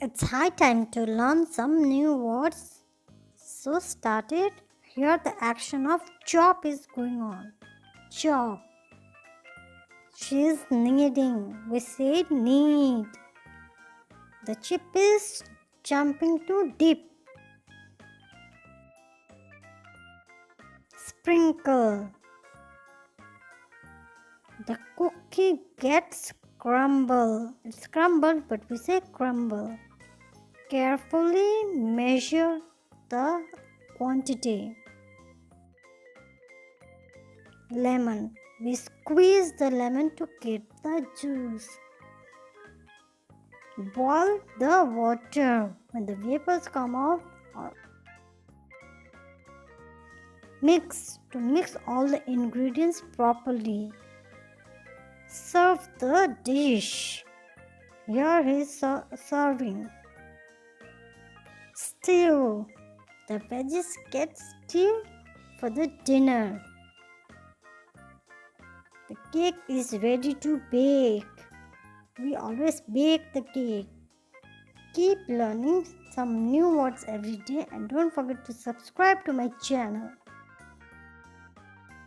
It's high time to learn some new words. So started. Here the action of job is going on. Job. She's kneading. We said knead. The chip is jumping to dip. Sprinkle. The cookie gets crumble. It's crumbled, but we say crumble. Carefully measure the quantity. Lemon. We squeeze the lemon to get the juice. Boil the water. When the vapors come out, mix to mix all the ingredients properly. Serve the dish. Here is serving. Stew. The veggies get stewed for the dinner. The cake is ready to bake. We always bake the cake. Keep learning some new words every day and don't forget to subscribe to my channel.